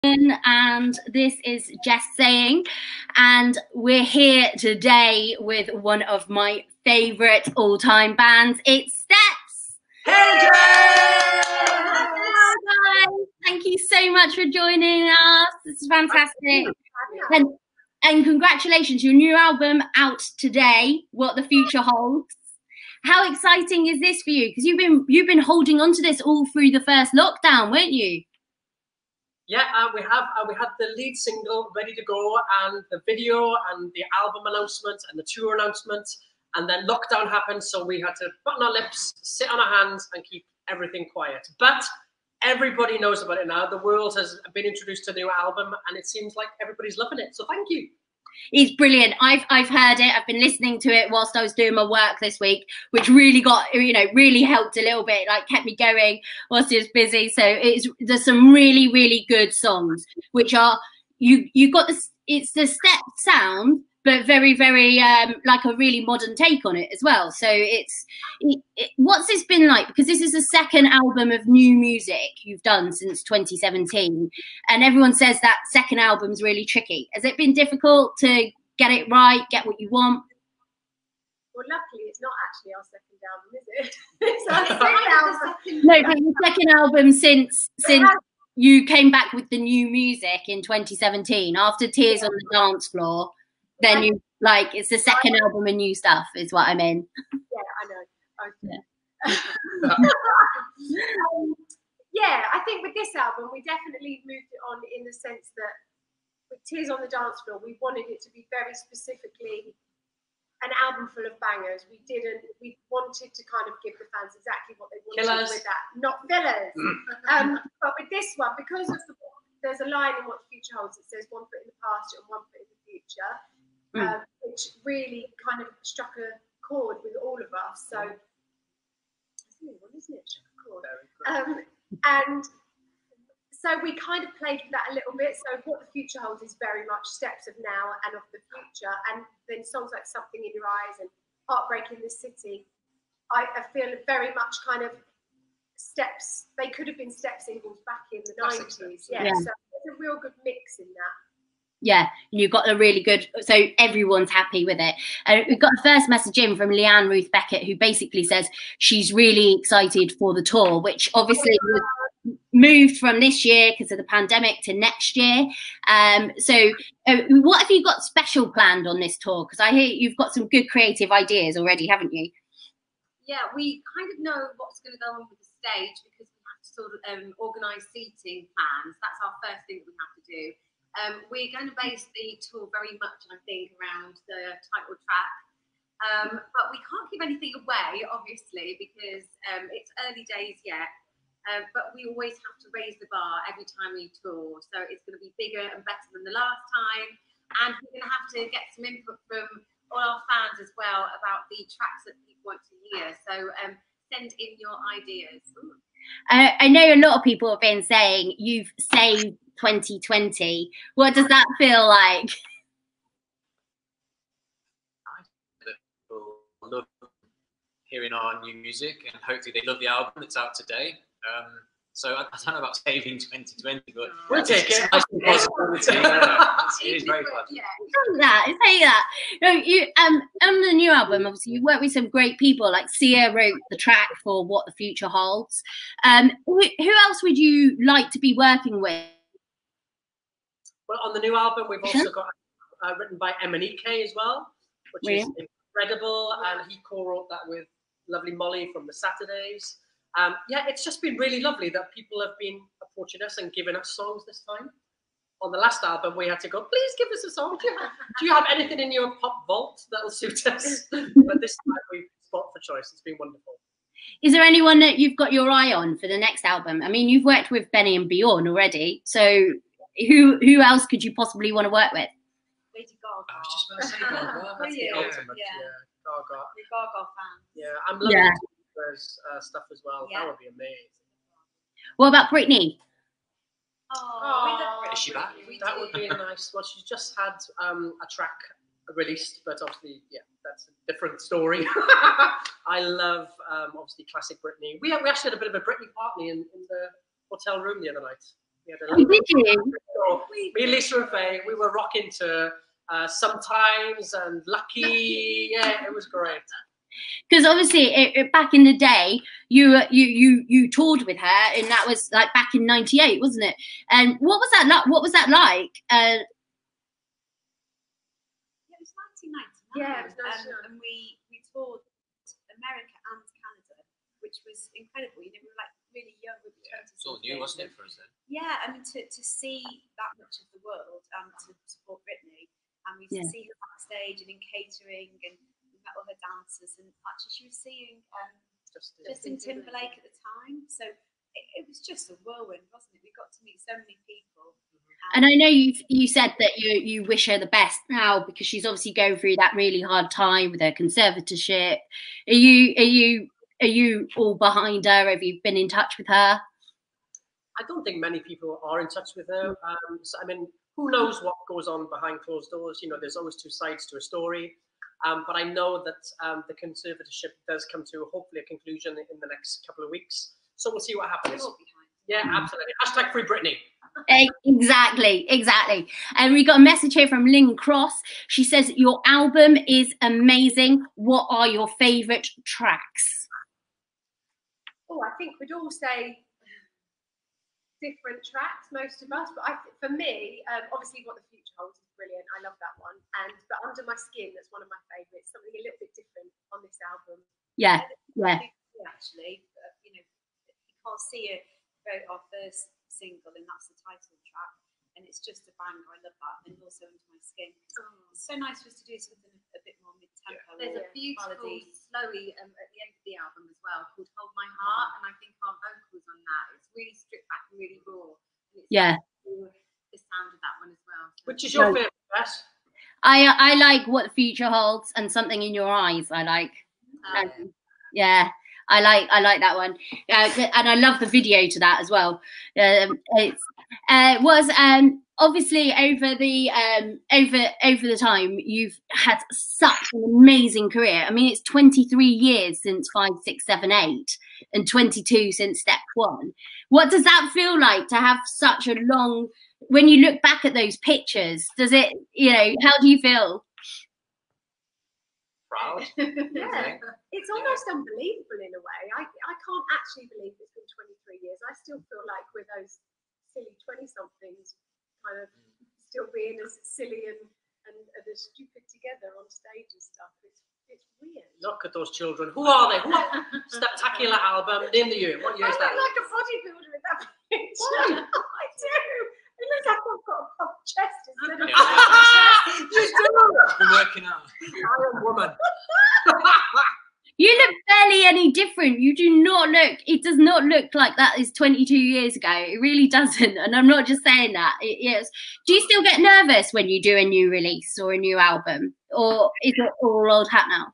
And this is Jess saying, and we're here today with one of my favourite all-time bands. It's Steps. Hey Jess! Hello guys, thank you so much for joining us. This is fantastic. And congratulations, your new album out today, What the Future Holds. How exciting is this for you? Because you've been holding on to this all through the first lockdown, weren't you? Yeah, we had the lead single ready to go, and the video, and the album announcement, and the tour announcement, and then lockdown happened, so we had to button our lips, sit on our hands, and keep everything quiet. But everybody knows about it now. The world has been introduced to the new album, and it seems like everybody's loving it. So thank you. It's brilliant. I've heard it. I've been listening to it whilst I was doing my work this week, which really got, really helped a little bit, like kept me going whilst I was busy. So there's some really, really good songs, which are, you got this, it's the step sound, but very, very like a really modern take on it as well. So what's this been like? Because this is the second album of new music you've done since 2017, and everyone says that second album's really tricky. Has it been difficult to get it right, get what you want? Well, luckily it's not actually our second album, is it? It's our second album. No, but the second album since you came back with the new music in 2017 after Tears on the Dance Floor. Then you it's the second album and new stuff is what I mean. Yeah, I know. Okay. Yeah. I think with this album we definitely moved it on in the sense that with Tears on the Dance Floor we wanted it to be very specifically an album full of bangers. We wanted to kind of give the fans exactly what they wanted with that, not fillers. But with this one, because of there's a line in What the Future Holds that says one foot in the past and one foot in the future. Which really kind of struck a chord with all of us. So, that's a new one, isn't it? Struck a chord. And so we kind of played with that a little bit. So What the Future Holds is very much steps of now and of the future. And then songs like Something in Your Eyes and Heartbreak in the City, I feel very much kind of steps. They could have been step singles back in the 90s. Yeah. So there's a real good mix in that. Yeah, you've got a really good, so everyone's happy with it. We've got a first message in from Leanne Ruth Beckett, who basically says she's really excited for the tour, which obviously was moved from this year because of the pandemic to next year. So what have you got special planned on this tour? Because I hear you've got some good creative ideas already, haven't you? Yeah, we kind of know what's going to go on with the stage because we have to sort of organise seating plans. That's our first thing that we have to do. We're going to base the tour very much, I think, around the title track. But we can't give anything away, obviously, because it's early days yet. But we always have to raise the bar every time we tour. So it's going to be bigger and better than the last time. And we're going to have to get some input from all our fans as well about the tracks that people want to hear. So send in your ideas. I know a lot of people have been saying you've saved 2020. What does that feel like? People love hearing our new music, and hopefully they love the album that's out today. So I don't know about saving 2020, but we'll take it. It is very fun. Yeah, say that. No, you on the new album, obviously you work with some great people. Like Sia wrote the track for What the Future Holds. Who else would you like to be working with? Well, on the new album, we've also got written by Emanike as well, which is incredible, and he co-wrote that with lovely Molly from the Saturdays. Yeah, it's just been really lovely that people have been approaching us and giving us songs this time. On the last album, we had to go, please give us a song. Do you have anything in your pop vault that'll suit us? But this time we've fought for choice. It's been wonderful. Is there anyone that you've got your eye on for the next album? I mean, you've worked with Benny and Bjorn already, so who else could you possibly want to work with? Lady Gaga. I was just about to say Gaga. That's the ultimate. Gaga. The Gaga fan. Yeah, I'm loving Bieber's stuff as well. Yeah. That would be amazing. What about Britney? Oh, Is she back? That would be a nice. Well, she just had a track released, but obviously, yeah, that's a different story. I love obviously classic Britney. We actually had a bit of a Britney party in the hotel room the other night. We had a Did you? Me and Lisa and Faye, we were rocking to Sometimes and Lucky. Yeah, it was great. Because obviously, back in the day, you toured with her, and that was like back in '98, wasn't it? And what was that like? What was that like? It was 1999. Yeah, it was 1999. And we toured America and Canada, which was incredible. You know, we were like really young, we were 20. It's all new, wasn't it, for us then? Yeah, I mean, to see that much of the world and to support Britney, and we to see her backstage and in catering, and we met all her dancers, and actually she was seeing Justin Timberlake at the time, so it was just a whirlwind, wasn't it? We got to meet so many people. And I know you said that you wish her the best now, because she's obviously going through that really hard time with her conservatorship. Are you all behind her? Have you been in touch with her? I don't think many people are in touch with her. So, I mean, who knows what goes on behind closed doors? You know, there's always two sides to a story. But I know that the conservatorship does come to hopefully a conclusion in the next couple of weeks. So we'll see what happens. Yeah, absolutely. Hashtag free Britney. Exactly. And we got a message here from Lynn Cross. She says, your album is amazing. What are your favourite tracks? Oh, I think we'd all say different tracks, most of us. But for me, obviously What the Future Holds is brilliant. I love that one. But Under My Skin, that's one of my favourites. Something a little bit different on this album. Yeah. Actually, you know, you can't see it. Wrote our first single, and that's the title track, and it's just a banger. I love that, and also Under My Skin. It's so nice for us to do something a bit more mid-tempo. Yeah. There's a beautiful slowy at the end of the album as well called Hold My Heart, and I think our vocals on that, it's really stripped back and really raw. And it's the sound of that one as well. So. Which is your favourite, Bess? I like What the Future Holds and Something in Your Eyes. I like. Yeah. I like that one, and I love the video to that as well. It was obviously over the time you've had such an amazing career. I mean, it's 23 years since 5, 6, 7, 8, and 22 since Step 1. What does that feel like to have such a long? When you look back at those pictures, does it? You know, how do you feel? Proud. Yeah, it's almost unbelievable in a way. I can't actually believe it's been 23 years. I still feel like we're those silly 20-somethings, kind of still being as silly and as stupid together on stage and stuff. It's weird. Look at those children. Who are they? Spectacular album. Name the year. What year is that? I look like a bodybuilder in that picture. I do. It looks like I've got a pop chest instead of a chest. You do. Been working out. Iron Woman. You look barely any different. You do not look. It does not look like that is 22 years ago. It really doesn't. And I'm not just saying that. Yes. Do you still get nervous when you do a new release or a new album, or is it all old hat now?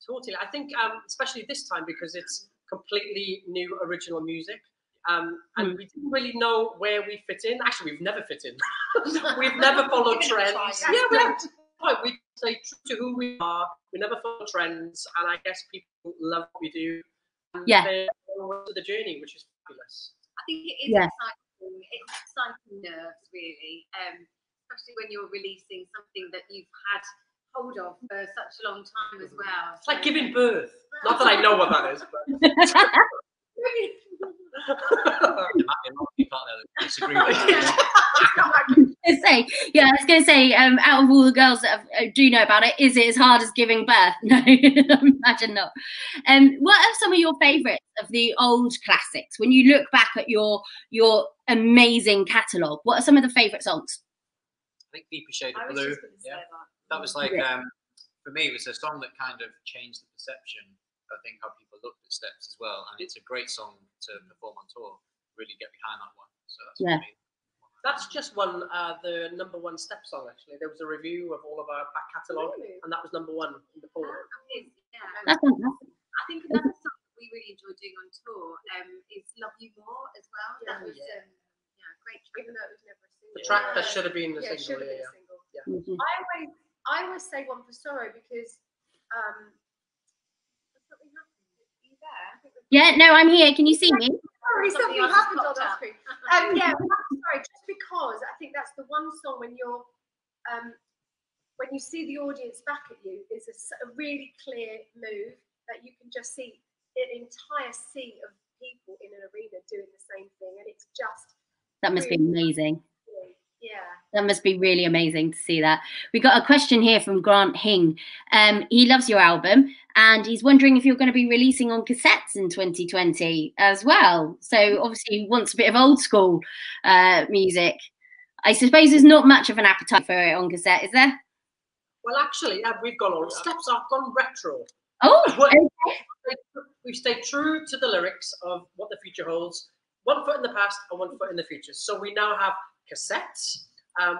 Totally. I think, especially this time, because it's completely new original music. And we didn't really know where we fit in. Actually, we've never fit in. We've never followed trends. We stay true to who we are. We never follow trends, and I guess people love what we do. And they're on to the journey, which is fabulous. I think it is exciting. It's exciting nerves, really, especially when you're releasing something that you've had hold of for such a long time as well. It's like giving birth. Not that I know what that is, but. There might be a lot of people out there that disagree with that. I was going to say, out of all the girls that do know about it, is it as hard as giving birth? No, imagine not. What are some of your favourites of the old classics? When you look back at your amazing catalogue, what are some of the favourite songs? I think Deeper Shade of Blue. That was like, for me, it was a song that kind of changed the perception, I think, how people looked at Steps as well. And it's a great song to perform on tour. Really get behind that one. So that's for me. That's just one, the #1 Step song, actually. There was a review of all of our back catalogue, and that was #1 in the poll. That's fantastic. I think another song that we really enjoy doing on tour is Love You More as well. That was great track. Even though it was never a single. The track that should have been the single. Should have been a single. Mm-hmm. I always say One for Sorrow because something happened. Are you there? Yeah, no, I'm here. Can you see me? Sorry, something happened on our screen. Yeah, sorry, just because I think that's the one song when you're, when you see the audience back at you, there's a really clear move that you can just see an entire sea of people in an arena doing the same thing, and it's just that must be amazing. Yeah, that must be really amazing to see that. We got a question here from Grant Hing. He loves your album, and he's wondering if you're going to be releasing on cassettes in 2020 as well. So obviously he wants a bit of old school music. I suppose there's not much of an appetite for it on cassette, is there? Well, actually, we've gone on. Steps have gone retro. Oh, okay. We've stayed true to the lyrics of what the future holds. 1 foot in the past and 1 foot in the future. So we now have cassettes.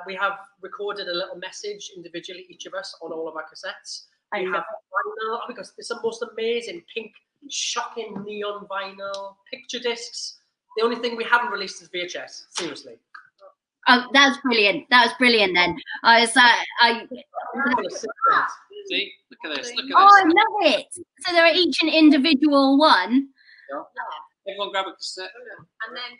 We have recorded a little message individually, each of us, on all of our cassettes. We have vinyl, because it's the most amazing pink, shocking neon vinyl, picture discs. The only thing we haven't released is VHS. Seriously. Oh, that was brilliant. That was brilliant. Then I was like, See, look at this. Look at this. Oh, I love it. So they're each an individual one. Yeah. Everyone grab a cassette. And then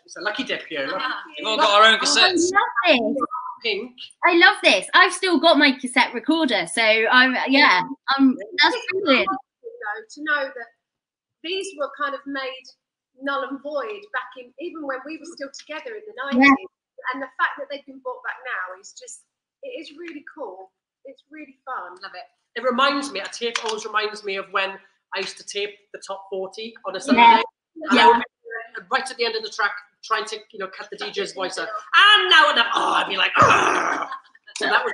It's a lucky dip here. Look. We've all got our own cassettes. I love this. Pink. I love this. I've still got my cassette recorder, so that's brilliant. To know that these were kind of made null and void back in, even when we were still together in the 90s, and the fact that they've been brought back now is just, it is really cool. It's really fun. Love it. It reminds me, a tape always reminds me of when I used to tape the top 40 on a Sunday. And right at the end of the track, trying to, cut the DJ's voice out. And now and I'd be like, so that was.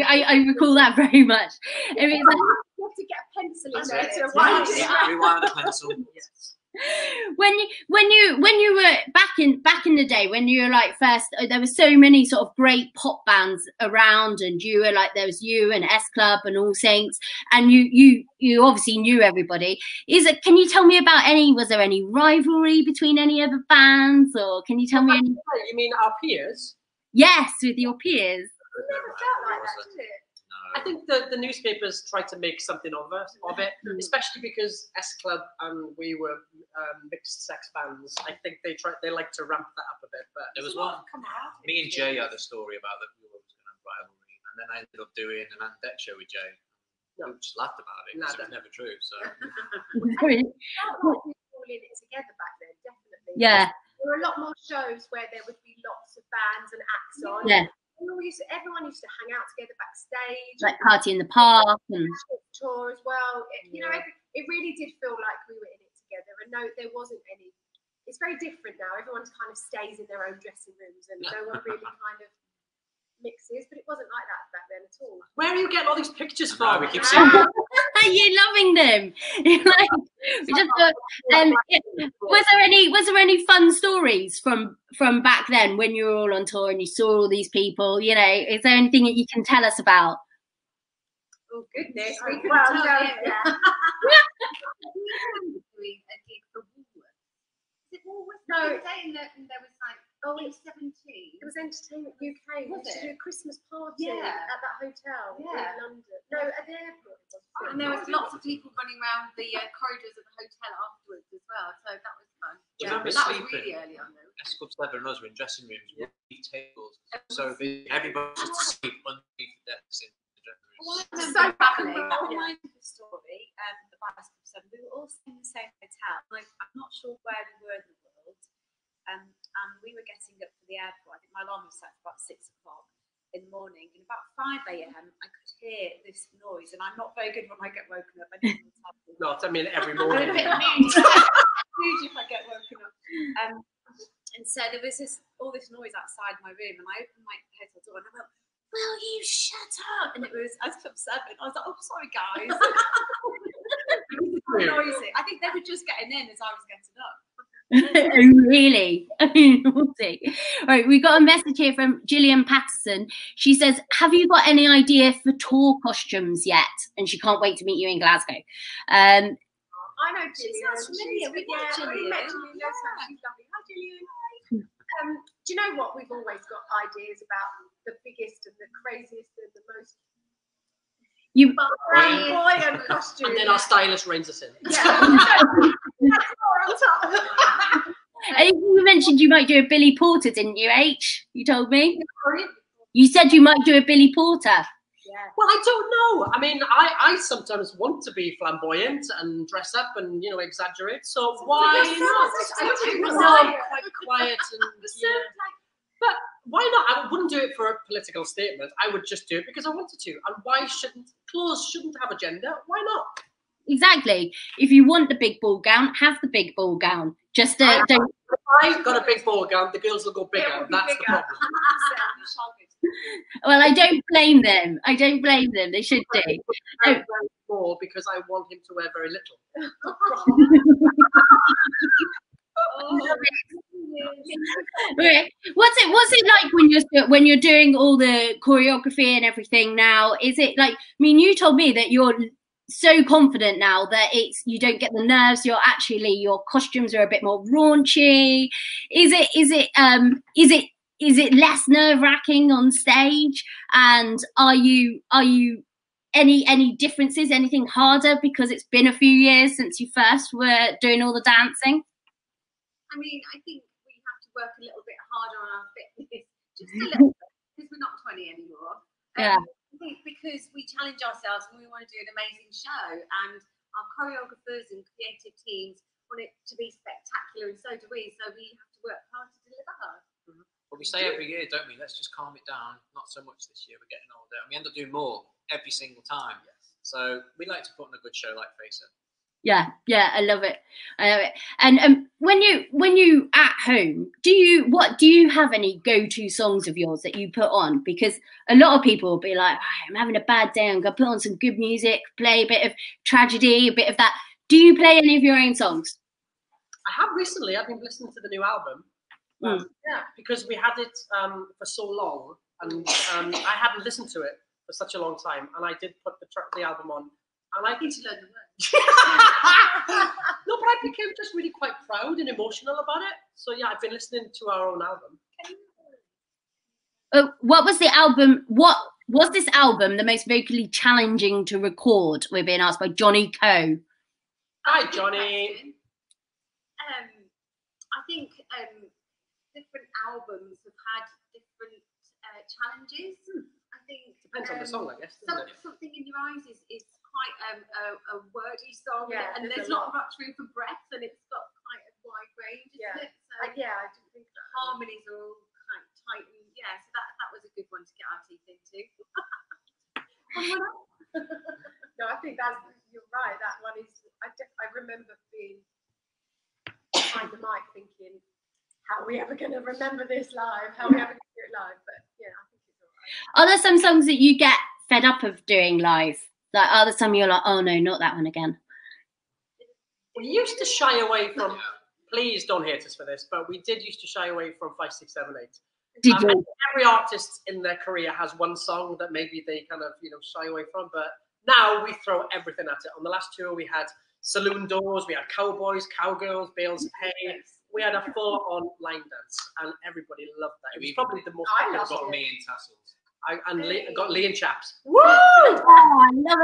I recall that very much. I mean, you have to get a pencil in there to rewind it. Rewind the pencil. Yes. When you were back in the day, when you were like first, there were so many sort of great pop bands around, and you were like, there was you and S Club and All Saints, and you obviously knew everybody. Can you tell me about was there any rivalry between any other bands, or can you tell me any? You mean our peers? Yes, with your peers. It never felt like that, did it? I think the newspapers tried to make something of it, especially because S Club and we were mixed sex bands. I think they like to ramp that up a bit. But there was one. Me and Jay had a story about that we were always going to have rivalry, and then I ended up doing an Ant Deck show with Jay. We just laughed about it because it was never true. So we were all in it together back then, definitely. Yeah. There were a lot more shows where there would be lots of bands and acts on. Yeah. Everyone used to hang out together backstage, like Party in the Park and tour as well. It really did feel like we were in it together, and no, there wasn't any. It's very different now. Everyone kind of stays in their own dressing rooms, and no one really kind of mixes. But it wasn't like that back then at all. Where are you getting all these pictures from? We keep seeing. Are you loving them? Was there any fun stories from back then when you were all on tour and you saw all these people? Is there anything that you can tell us about? Oh goodness, we could tell tell you. you. Doing a gig for Woolworths. Is it Woolworths? No. And there was like 17. It was Entertainment UK. We used to do a Christmas party Yeah. at that hotel in London. No, at the airport. And there was lots of people running around the corridors of the hotel afterwards as well. So that was fun. Do you remember that was sleeping? really early on though. S Club 7 and us were in dressing rooms with tables, so everybody was to sleep underneath the desks in the dressing rooms. So baffling. My story about S Club 7, we were all staying in the same hotel. Like, I'm not sure where we were in the world. And we were getting up for the airport. I think my alarm was set for about 6 o'clock in the morning. And about 5 a.m. I could hear this noise. And I'm not very good when I get woken up. I don't know what's happening. Not, I mean, every I'm morning. a bit moody if I get woken up. And so there was all this noise outside my room. And I opened my hotel door and I went, "Will you shut up?" And it was S Club 7. I was like, "Oh, sorry, guys." It was so noisy. I think they were just getting in as I was getting up. Oh, really? Naughty. Right, we got a message here from Gillian Patterson. She says, have you got any idea for tour costumes yet? And she can't wait to meet you in Glasgow. I know Gillian. She sounds familiar. We met Gillian. She's lovely. Hi, Gillian. Do you know what? We've always got ideas about the biggest and the craziest and the most You flamboyant costume. And then our stylist reins us in. Yeah. That's more on top. You mentioned you might do a Billy Porter, didn't you, H? You told me. Sorry? You said you might do a Billy Porter. Yeah. Well, I don't know. I mean, I sometimes want to be flamboyant and dress up and, you know, exaggerate. So why not? I'm quite quiet and but why not? I wouldn't do it for a political statement. I would just do it because I wanted to. And why shouldn't clothes shouldn't have a gender? Why not? Exactly. If you want the big ball gown, have the big ball gown. Just don't. If I've got a big ball gown, the girls will go bigger. That's the problem. Well, I don't blame them. I don't blame them. They should do. Very small because I want him to wear very little. Okay. What's it like when you're doing all the choreography and everything now? Is it like, I mean, you told me that you're so confident now that you don't get the nerves, your costumes are a bit more raunchy. Is it less nerve-wracking on stage? And are you any differences, anything harder because it's been a few years since you first were doing all the dancing? I mean, I think we have to work a little bit harder on our fitness, just a little bit, because we're not 20 anymore. Yeah. I think because we challenge ourselves and we want to do an amazing show, and our choreographers and creative teams want it to be spectacular, and so do we. So we have to work hard to deliver. But we say every year, don't we? Let's just calm it down. Not so much this year. We're getting older, and we end up doing more every single time. Yes. So we like to put on a good show, like Faye said. Yeah, I love it. And when you at home, do you have any go-to songs of yours that you put on? Because a lot of people will be like, oh, I'm having a bad day, I'm gonna put on some good music, play a bit of tragedy, a bit of that. Do you play any of your own songs? I have recently. I've been listening to the new album. Yeah, because we had it for so long, and I hadn't listened to it for such a long time, and I did put the album on, and I need to learn the words. No, but I became just really quite proud and emotional about it. So yeah, I've been listening to our own album. What was the album? What was this album the most vocally challenging to record? We're being asked by Johnny Coe. Hi, Johnny. I think different albums have had different challenges. I think depends on the song, I guess. Something in Your Eyes is quite a wordy song, and there's not much room for breath, and it's got quite a wide range, isn't it? So I do think the harmonies are all quite tight, and so that was a good one to get our teeth into. No, I think you're right. That one is. I remember being behind the mic thinking, how are we ever going to remember this live? How are we ever going to do it live? But yeah, I think it's all right. Are there some songs that you get fed up of doing live? Like, are there some you're like, oh no, not that one again? We used to shy away from, please don't hate us for this, but we did used to shy away from 5, 6, 7, 8. Did you? Every artist in their career has one song that maybe they kind of, shy away from, but now we throw everything at it. On the last tour, we had saloon doors, we had cowboys, cowgirls, bales of hay. We had a full-on line dance, and everybody loved that. It was probably the most. I got me in tassels. I got Lee in chaps. Woo! Oh, I love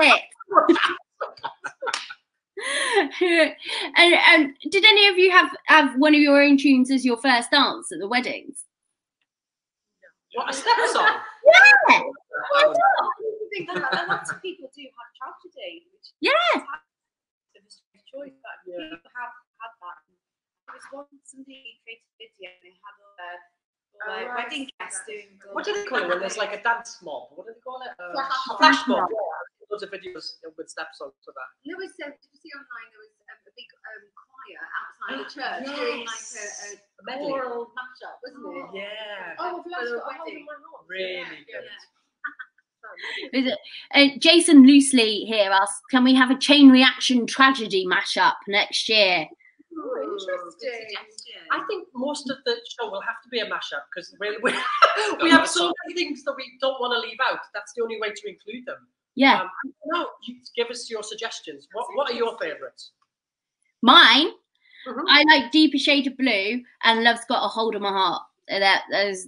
it. And did any of you have one of your own tunes as your first dance at the weddings? What, a step song? Yeah. Why not? think that lots of people do have tragedy. Which yes. It's a strange choice, but people have had that. There was one somebody created a video and they had all their wedding guests doing. What do they call it when there's like a dance mob? What do they call it? Flash mob. Yeah. Loads of videos with step songs for that. There was, did you see online, there was a big choir outside the church doing like a choral mashup, wasn't it? Yeah. Oh, for the wedding. Really good. Jason Loosely here asks, can we have a chain reaction tragedy mashup next year? Oh, interesting. I think most of the show will have to be a mashup because we have so many things that we don't want to leave out. That's the only way to include them. Yeah. No, you give us your suggestions. What are your favourites? Mine, I like Deeper Shade of Blue and Love's Got a Hold of My Heart.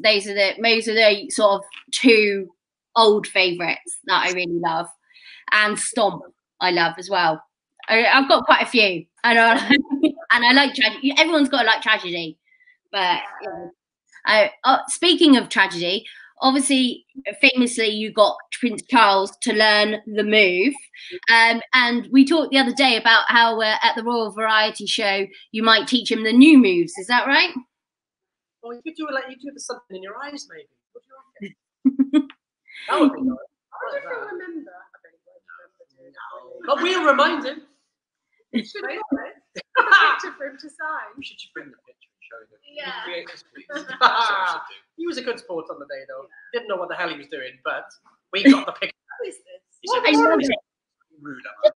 Those are the sort of two old favourites that I really love. and Stomp. I love as well. I've got quite a few, and I like tragedy. Everyone's got to like tragedy, but speaking of tragedy, obviously, famously, you got Prince Charles to learn the move, and we talked the other day about how at the Royal Variety Show you might teach him the new moves. Is that right? Well, you could do it like you do the something in your eyes, maybe. What do you reckon? That would be nice. I don't know, remember. But we'll remind him. Should I got it? A picture for him to sign. We should just bring the picture and show him. Yeah. Create this, please. He was a good sport on the day, though. Didn't know what the hell he was doing, but we got the picture. Who is this? He said, I love it. Rude, am I?